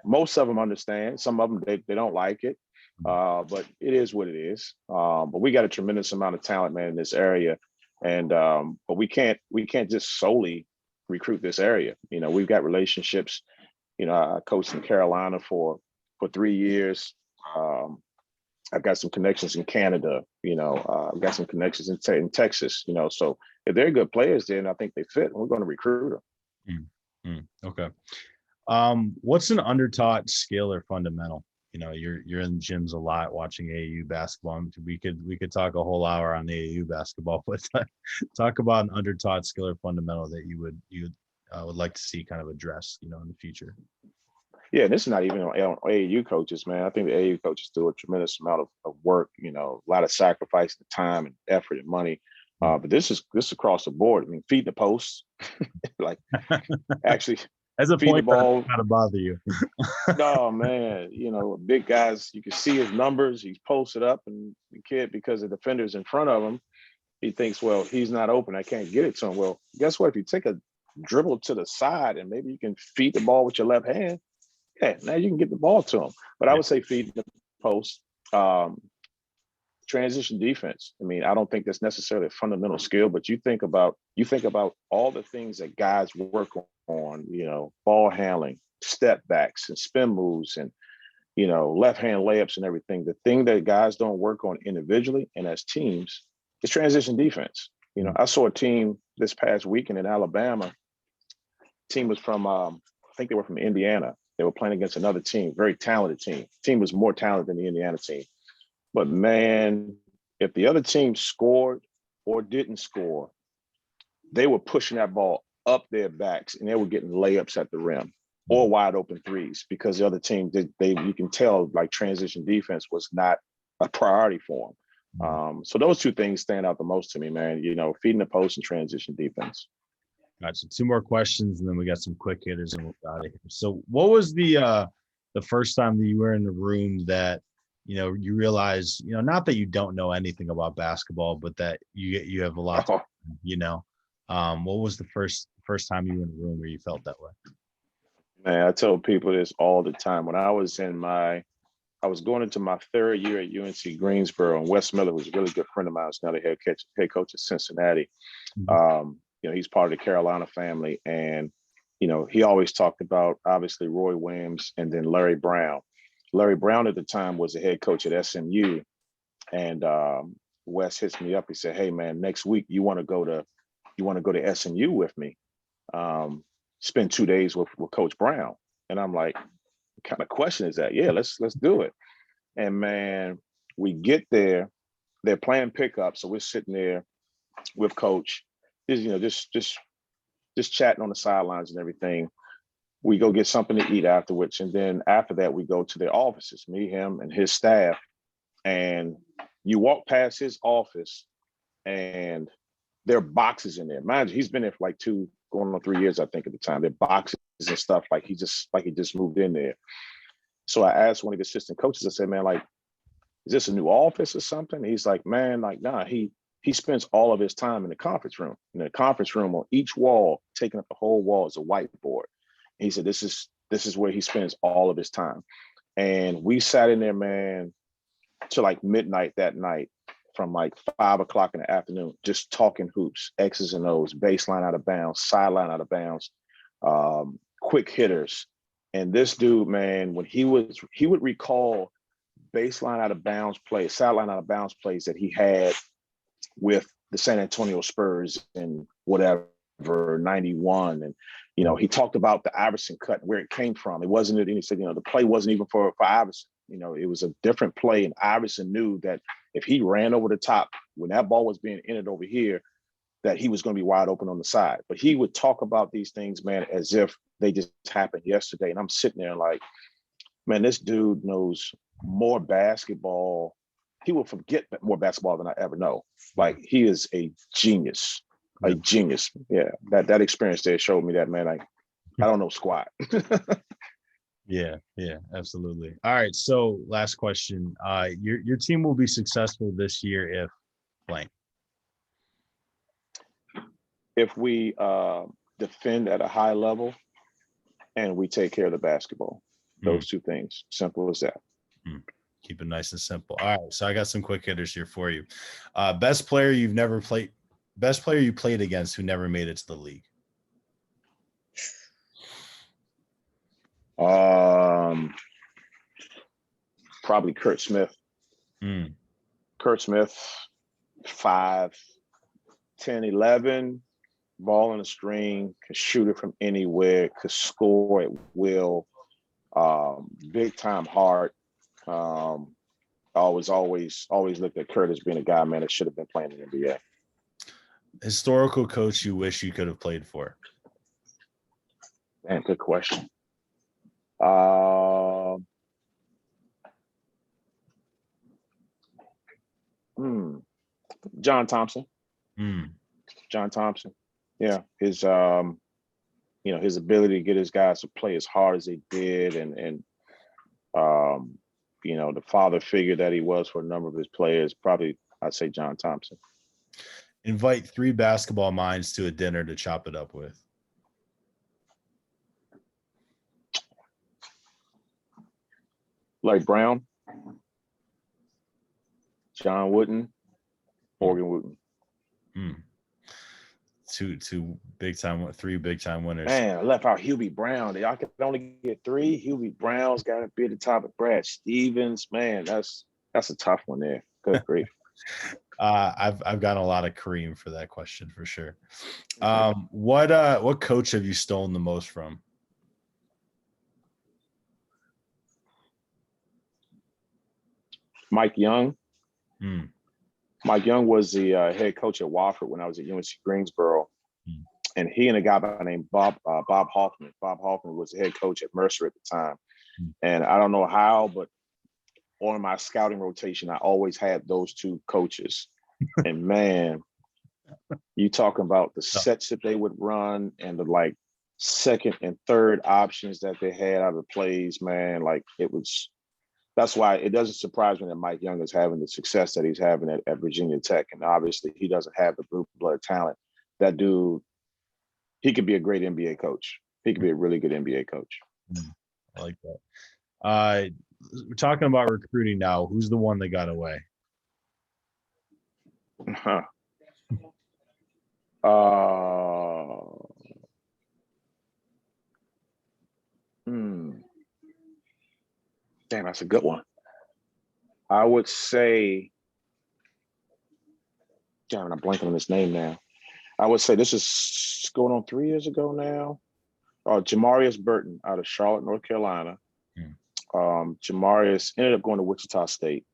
most of them understand. Some of them they don't like it, but it is what it is. But we got a tremendous amount of talent, man, in this area, and but we can't just solely recruit this area. We've got relationships. I coached in Carolina for 3 years. I've got some connections in Canada. I've got some connections in Texas. So if they're good players, then I think they fit. We're going to recruit them. Okay. What's an undertaught skill or fundamental? You're in gyms a lot watching AAU basketball. We could talk a whole hour on AAU basketball, but talk about an undertaught skill or fundamental that you would like to see kind of addressed, in the future. Yeah, and this is not even on AAU coaches, man. I think the AAU coaches do a tremendous amount of work, a lot of sacrifice of time and effort and money. But this is across the board. I mean, feed the posts, like actually as a feed point the ball. Not to bother you. No, man, big guys, you can see his numbers. He's posted up, and the kid, because the defender's in front of him, he thinks, well, he's not open. I can't get it to him. Well, guess what? If you take a dribble to the side and maybe you can feed the ball with your left hand, yeah, now you can get the ball to him. But I would say feed the post. Transition defense. I mean, I don't think that's necessarily a fundamental skill, but you think about all the things that guys work on, ball handling, step backs and spin moves and, left hand layups and everything. The thing that guys don't work on individually and as teams is transition defense. I saw a team this past weekend in Alabama. Team was from, I think they were from Indiana. They were playing against another team, very talented team. Team was more talented than the Indiana team. But man, if the other team scored or didn't score, they were pushing that ball up their backs and they were getting layups at the rim or wide open threes, because the other team, you can tell like transition defense was not a priority for them. So those two things stand out the most to me, man. Feeding the post and transition defense. Gotcha. 2 more questions, and then we got some quick hitters, and we'll get out of here. So, what was the first time that you were in the room that you realize, not that you don't know anything about basketball, but that you have a lot to learn, what was the first time you were in a room where you felt that way? Man, I tell people this all the time. When I was going into my 3rd year at UNC Greensboro, and Wes Miller was a really good friend of mine. He's now the head coach at Cincinnati. He's part of the Carolina family, and he always talked about obviously Roy Williams and then Larry Brown. Larry Brown at the time was the head coach at SMU, and Wes hits me up. He said, "Hey man, next week you want to go to SMU with me? Spend 2 days with Coach Brown." And I'm like, "What kind of question is that?" "Yeah, let's do it." And man, we get there. They're playing pickup, so we're sitting there with Coach. Just just chatting on the sidelines and everything. We go get something to eat afterwards. And then after that, we go to their offices, me, him, and his staff. And you walk past his office and there are boxes in there. Mind you, he's been there for like going on 3 years, I think, at the time. There are boxes and stuff like he just moved in there. So I asked one of the assistant coaches, I said, man, like, is this a new office or something? He's like, man, like, nah, he spends all of his time in the conference room. In the conference room, on each wall, taking up the whole wall, is a whiteboard. And he said, this is where he spends all of his time. And we sat in there, man, till like midnight that night, from like 5 o'clock in the afternoon, just talking hoops, X's and O's, baseline out of bounds, sideline out of bounds, quick hitters. And this dude, man, when he would recall baseline out of bounds plays, sideline out of bounds plays that he had with the San Antonio Spurs in whatever, 91. And, you know, he talked about the Iverson cut, where it came from. It wasn't, and he said, you know, the play wasn't even for Iverson. You know, it was a different play. And Iverson knew that if he ran over the top, when that ball was being entered over here, that he was going to be wide open on the side. But he would talk about these things, man, as if they just happened yesterday. And I'm sitting there like, man, this dude knows more basketball. He will forget more basketball than I ever know. Like, he is a genius, a genius. Yeah, that experience there showed me that, man, like, I don't know squat. Yeah, absolutely. All right, so last question. Your team will be successful this year if blank. If we defend at a high level and we take care of the basketball. Those two things. Simple as that. Keep it nice and simple. All right, so I got some quick hitters here for you. Best player you played against who never made it to the league. Probably Kurt Smith. Kurt Smith, 5'10", 11, ball in the string, could shoot it from anywhere, could score at will, big time heart. Always looked at Kurt as being a guy, man, that should have been playing in the NBA. Historical coach you wish you could have played for? Man, good question. John Thompson. John Thompson. Yeah, his his ability to get his guys to play as hard as they did, and the father figure that he was for a number of his players. Probably, I'd say John Thompson. Invite 3 basketball minds to a dinner to chop it up with. Like Brown, John Wooden, Morgan Wooten. Two big time, 3 big time winners. Man, I left out Hubie Brown. I could only get 3. Hubie Brown's got to be at the top of Brad Stevens. Man, that's a tough one there. Good grief. I've gotten a lot of cream for that question for sure. What coach have you stolen the most from? Mike Young. Mike Young was the head coach at Wofford when I was at UNC Greensboro. And he and a guy by the name Bob Hoffman. Bob Hoffman was the head coach at Mercer at the time. And I don't know how, but on my scouting rotation, I always had those 2 coaches. And man, you talking about the sets that they would run and the like second and third options that they had out of the plays, man, like it was. That's why it doesn't surprise me that Mike Young is having the success that he's having at Virginia Tech. And obviously he doesn't have the blue blood talent. That dude, he could be a great NBA coach. He could be a really good NBA coach. I like that. We're talking about recruiting now. Who's the one that got away? Damn, that's a good one. I would say, damn, I'm blanking on his name now. I would say this is going on 3 years ago now. Jamarius Burton out of Charlotte, North Carolina. Jamarius ended up going to Wichita State,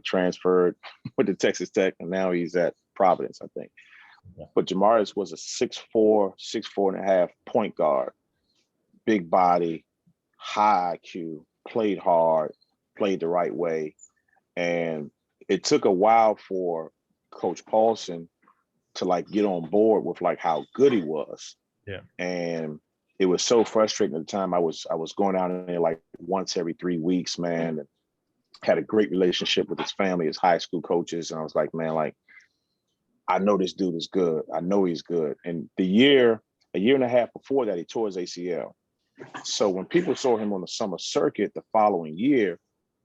transferred, went to Texas Tech, and now he's at Providence, I think. But Jamarius was a 6'4", 6'4.5" point guard, big body, high IQ, played hard, played the right way. And it took a while for Coach Paulson to like get on board with like how good he was. Yeah. And it was so frustrating at the time. I was going down there like once every 3 weeks, man, and had a great relationship with his family, his high school coaches. And I was like, man, like, I know this dude is good. I know he's good. And a year and a half before that, he tore his ACL. So when people saw him on the summer circuit the following year,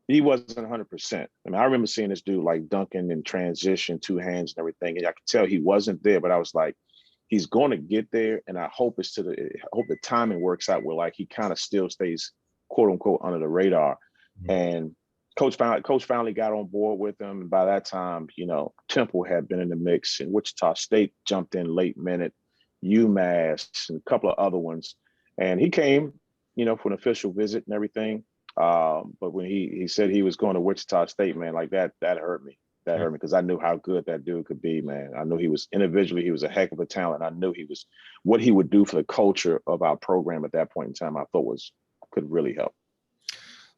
he wasn't 100%. I mean, I remember seeing this dude like dunking in transition, two hands and everything. And I could tell he wasn't there, but I was like, he's going to get there. And I hope I hope the timing works out where like he kind of still stays quote unquote under the radar. Mm-hmm. And Coach finally got on board with him. And by that time, you know, Temple had been in the mix and Wichita State jumped in late minute, UMass and a couple of other ones. And he came, you know, for an official visit and everything. But when he said he was going to Wichita State, man, like that hurt me. That hurt me because I knew how good that dude could be, man. I knew he was individually, he was a heck of a talent. I knew what he would do for the culture of our program at that point in time, I thought could really help.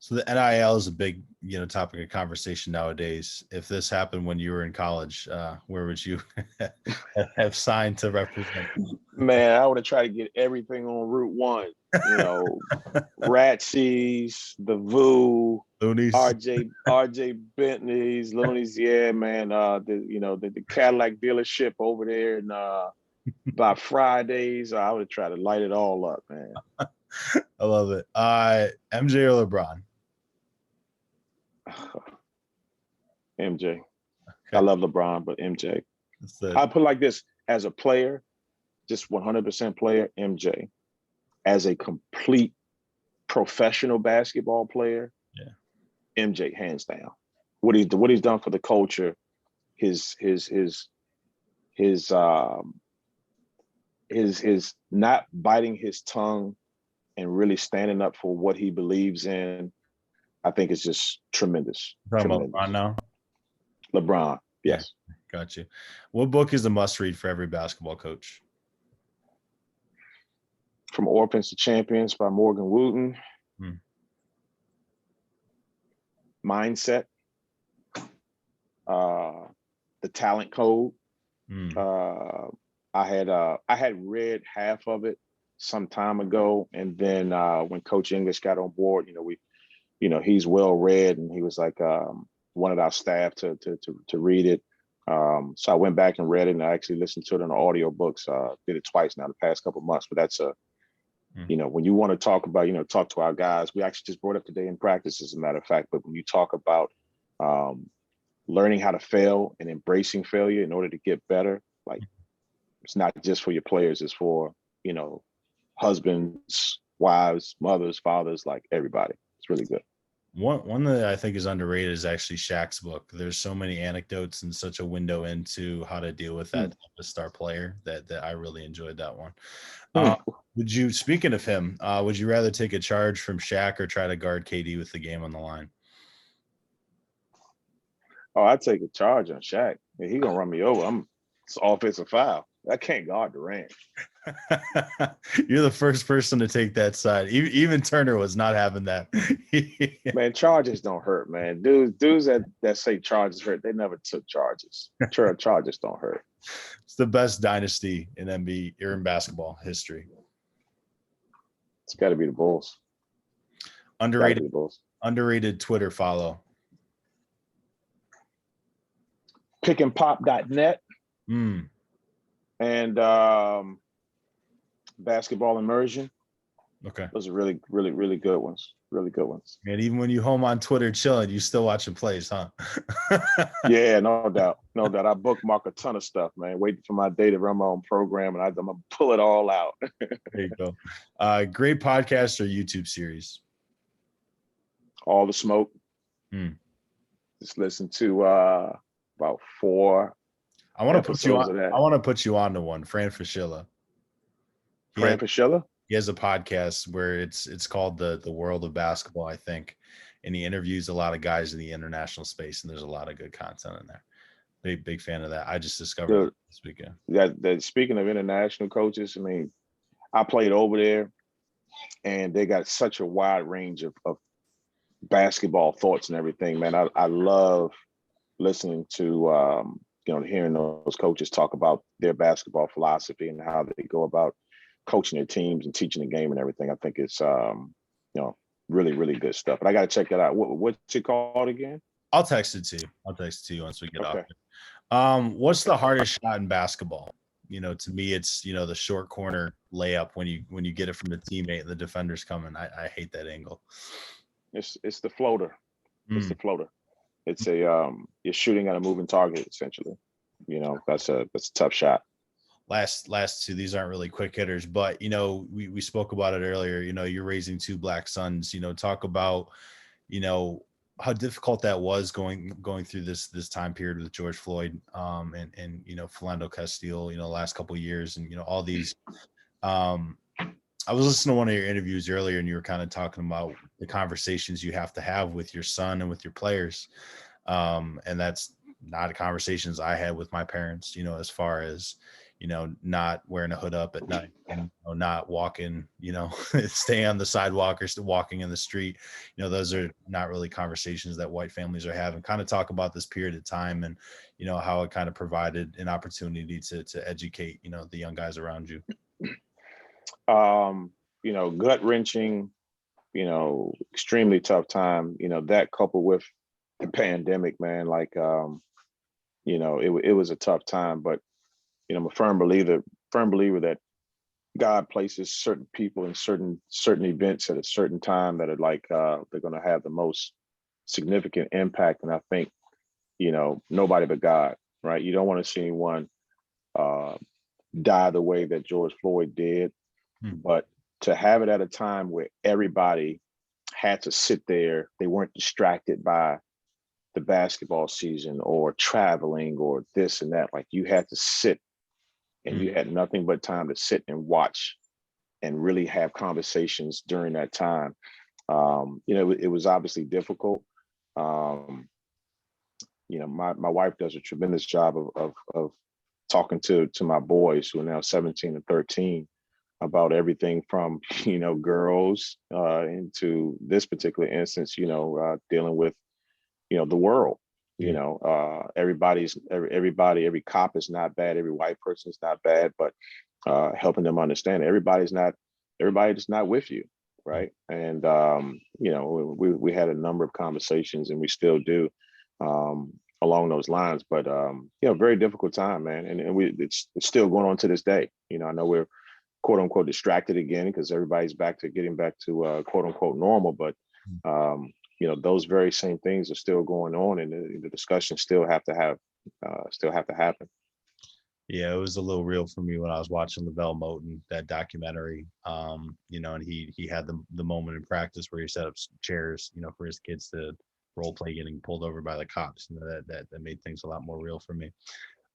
So the NIL is a big, you know, topic of conversation nowadays. If this happened when you were in college, where would you have signed to represent? Man, I would have tried to get everything on Route 1. You know, Ratsies, the VU, Loonies, RJ Bentley's, Loonies. Yeah, man. The Cadillac dealership over there, and by Fridays, I would have tried to light it all up, man. I love it. MJ or LeBron? MJ. Okay. I love LeBron, but MJ. I put it like this: as a player, just 100% player, MJ. As a complete professional basketball player, yeah, MJ hands down. What he's done for the culture, his not biting his tongue and really standing up for what he believes in, I think it's just tremendous. Tremendous. LeBron now? LeBron, yes. Yeah, got you. What book is a must-read for every basketball coach? From Orphans to Champions by Morgan Wooten. Mindset. The Talent Code. I had read half of it some time ago, and then when Coach English got on board, he's well read, and he was like wanted our staff to read it. So I went back and read it, and I actually listened to it on audio books. Did it twice now the past couple of months, but that's when you want to talk about, talk to our guys, we actually just brought up today in practice, as a matter of fact, but when you talk about learning how to fail and embracing failure in order to get better, like it's not just for your players, it's for, husbands, wives, mothers, fathers, like everybody. It's really good. One that I think is underrated is actually Shaq's book. There's so many anecdotes and such a window into how to deal with that type of star player that I really enjoyed that one. Speaking of him, would you rather take a charge from Shaq or try to guard KD with the game on the line? Oh, I'd take a charge on Shaq. He's going to run me over. It's offensive foul. I can't guard Durant. You're the first person to take that side. Even Turner was not having that. Man, charges don't hurt, man. Dudes that say charges hurt, they never took charges. Charges don't hurt. It's the best dynasty in NBA or in basketball history. It's got to be the Bulls. Underrated Twitter follow. Pickandpop.net. And Basketball Immersion. Okay. Those are really, really, really good ones. Really good ones. And even when you home on Twitter chilling, you still watching plays, huh? Yeah, no doubt. No doubt. I bookmark a ton of stuff, man. Waiting for my day to run my own program, and I'm going to pull it all out. There you go. Great podcast or YouTube series? All the Smoke. Just listen to about 4. I want to put you on to one. Fran Fraschilla. Fran Fraschilla? He has a podcast where it's called the World of Basketball, I think, and he interviews a lot of guys in the international space, and there's a lot of good content in there. Big fan of that. I just discovered The that this weekend. that speaking of international coaches, I mean, I played over there, and they got such a wide range of basketball thoughts and everything. Man, I love listening to hearing those coaches talk about their basketball philosophy and how they go about coaching their teams and teaching the game and everything. I think it's really, really good stuff. But I got to check that out. What's it called again? I'll text it to you. I'll text it to you once we get off. Okay. What's the hardest shot in basketball? To me, it's the short corner layup when you get it from the teammate and the defender's coming. I hate that angle. It's the floater. It's Mm. the floater. It's you're shooting at a moving target essentially. That's a tough shot. Last two, these aren't really quick hitters, but we spoke about it earlier. You're raising two black sons. Talk about how difficult that was going through this time period with George Floyd, and Philando Castile, last couple of years, and all these. I was listening to one of your interviews earlier, and you were kind of talking about the conversations you have to have with your son and with your players, and that's not conversations I had with my parents. As far as not wearing a hood up at night, and not walking, staying on the sidewalk or walking in the street. Those are not really conversations that white families are having. Kind of talk about this period of time and, how it kind of provided an opportunity to educate, the young guys around you. Gut wrenching, extremely tough time, that coupled with the pandemic, man, like, it was a tough time, but, I'm a firm believer that God places certain people in certain events at a certain time that are like, they're going to have the most significant impact. And I think, nobody but God, right? You don't want to see anyone die the way that George Floyd did, but to have it at a time where everybody had to sit there, they weren't distracted by the basketball season or traveling or this and that. Like, you had to sit, and you had nothing but time to sit and watch and really have conversations during that time. It was obviously difficult. My wife does a tremendous job of talking to my boys who are now 17 and 13 about everything from, girls into this particular instance, dealing with, the world. Every cop is not bad, every white person is not bad, but helping them understand everybody's not with you, right? And we had a number of conversations, and we still do, along those lines. But very difficult time, man, and it's still going on to this day. I know we're quote unquote distracted again because everybody's getting back to quote unquote normal, but those very same things are still going on, and the discussions still have to happen. Yeah, it was a little real for me when I was watching LaVelle Moton, that documentary. And he had the moment in practice where he set up chairs, for his kids to role play getting pulled over by the cops. That made things a lot more real for me.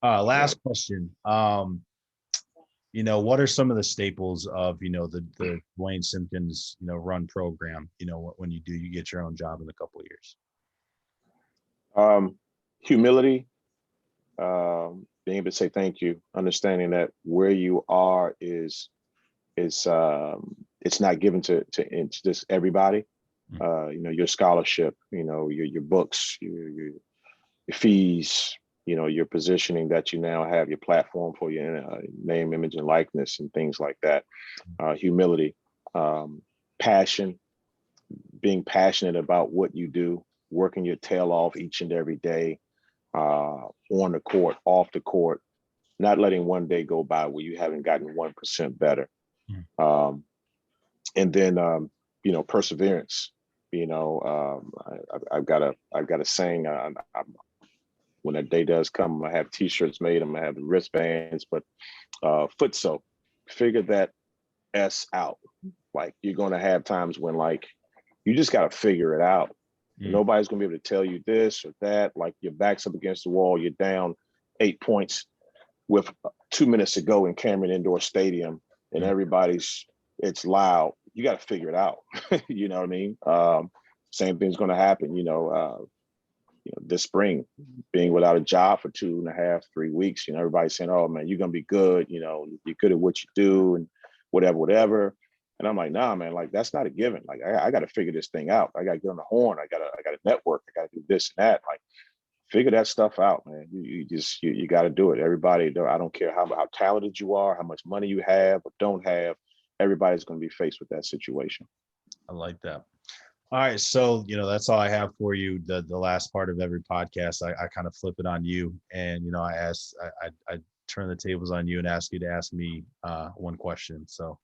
Last question. What are some of the staples of, the Duane Simpkins, run program, when you get your own job in a couple of years? Humility, being able to say thank you, understanding that where you are is it's not given to just everybody. Your scholarship, your books, your fees, your positioning that you now have, your platform for your name, image, and likeness, and things like that. Humility, passion, being passionate about what you do, working your tail off each and every day, on the court, off the court, not letting one day go by where you haven't gotten 1% better. And then, perseverance. I've got a saying. When that day does come, I have T-shirts made. I'm gonna have wristbands, but foot soak. Figure that S out. Like, you're gonna have times when, like, you just gotta figure it out. Nobody's gonna be able to tell you this or that. Like, your back's up against the wall, you're down 8 points with 2 minutes to go in Cameron Indoor Stadium, and it's loud. You got to figure it out. You know what I mean? Same thing's going to happen. this spring, being without a job for 2.5, 3 weeks, everybody's saying, oh man, you're going to be good. You're good at what you do and whatever. And I'm like, nah, man, like that's not a given. Like I got to figure this thing out. I got to get on the horn. I got to network. I got to do this and that. Like figure that stuff out, man. You got to do it. Everybody, I don't care how talented you are, how much money you have or don't have. Everybody's going to be faced with that situation. I like that. All right. So, that's all I have for you. The last part of every podcast, I kind of flip it on you. And, I turn the tables on you and ask you to ask me one question. So,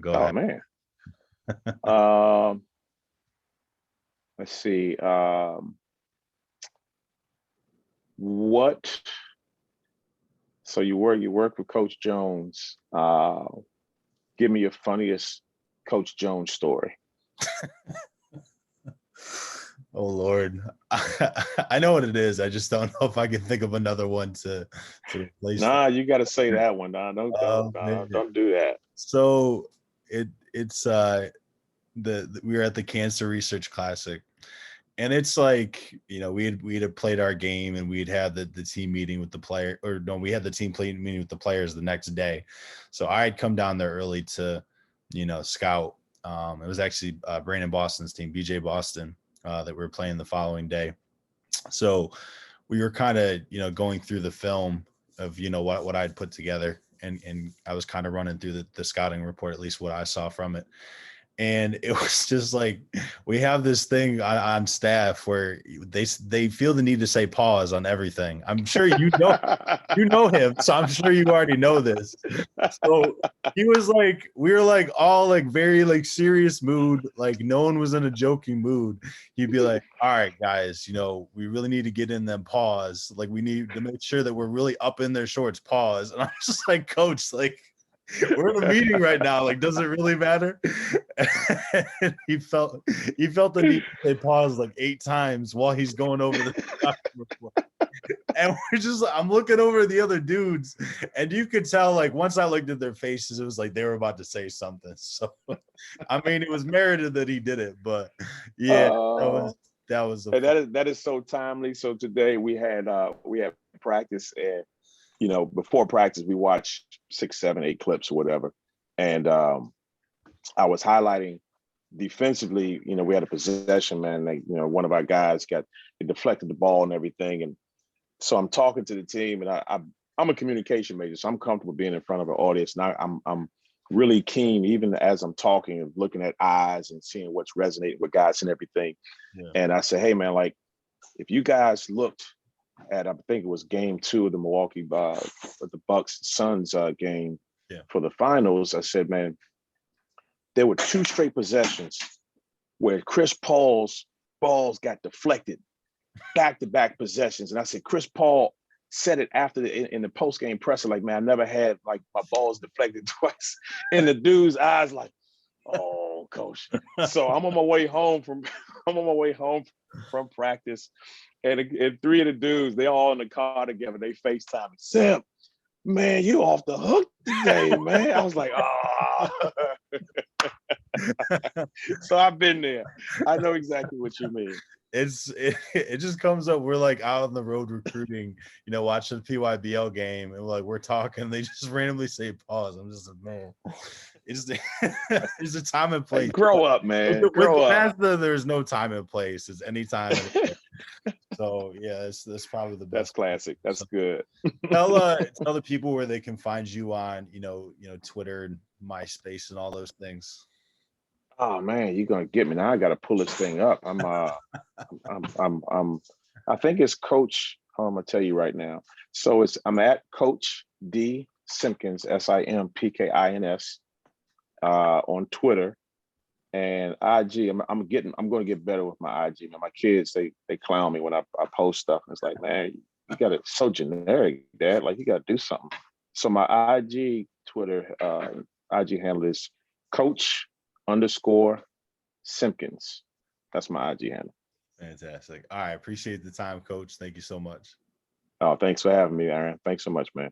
go ahead. Oh, man. Let's see. So you work with Coach Jones. Give me your funniest Coach Jones story. Oh Lord, I know what it is. I just don't know if I can think of another one to replace. Nah, you got to say that one. Nah, don't do that. So it's we were at the Cancer Research Classic, and it's like we'd have played our game and we'd had the team meeting with the player, or no, we had the team meeting with the players the next day. So I had come down there early to scout. It was actually Brandon Boston's team, BJ Boston, that we were playing the following day. So we were kind of, going through the film of, what I'd put together. And I was kind of running through the scouting report, at least what I saw from it. And it was just like, we have this thing on staff where they feel the need to say pause on everything. I'm sure you know him, so I'm sure you already know this. So he was like, we were like all like very like serious mood, like no one was in a joking mood. He'd be like, all right, guys, we really need to get in them pause. Like we need to make sure that we're really up in their shorts, pause. And I'm just like, Coach, like, we're in a meeting right now. Like, does it really matter? And he felt the need to say pause like 8 times while he's going over the report. And I'm looking over the other dudes, and you could tell, like, once I looked at their faces, it was like they were about to say something. So, I mean, it was merited that he did it, but yeah, that was that is so timely. So today we had practice, and before practice, we watched 6, 7, 8 clips or whatever. And I was highlighting defensively, we had a possession, man. Like, one of our guys deflected the ball and everything. And so I'm talking to the team, and I'm a communication major, so I'm comfortable being in front of an audience. And I'm really keen, even as I'm talking, of looking at eyes and seeing what's resonating with guys and everything. Yeah. And I said, hey, man, like, if you guys looked at, I think it was game 2 of the Milwaukee, the Bucks Suns game for the finals. I said, man, there were 2 straight possessions where Chris Paul's balls got deflected, back-to-back possessions. And I said, Chris Paul said it after in the post-game presser, like, man, I never had like my balls deflected twice. And the dude's eyes like, oh, Coach. So I'm on my way home from practice. And 3 of the dudes, they all in the car together. They FaceTime me. Simp, man, you off the hook today, man. I was like, oh. So I've been there. I know exactly what you mean. It just comes up. We're like out on the road recruiting, watching the PYBL game, and we're talking. They just randomly say pause. I'm just like, man, there's a time and place. Hey, grow up, man. Grow up. There's no time and place. It's any time. So yeah, that's probably the best. That's classic. That's good. Tell the people where they can find you on, Twitter and MySpace and all those things. Oh man, you're gonna get me now. I gotta pull this thing up. I think it's Coach. I'm gonna tell you right now. So I'm at Coach D Simpkins, Simpkins, on Twitter. And IG, I'm going to get better with my IG. Man, my kids, they clown me when I post stuff. And it's like, man, you got it so generic, Dad. Like, you got to do something. So my IG Twitter IG handle is Coach_Simpkins. That's my IG handle. Fantastic. All right, appreciate the time, Coach. Thank you so much. Oh, thanks for having me, Aaron. Thanks so much, man.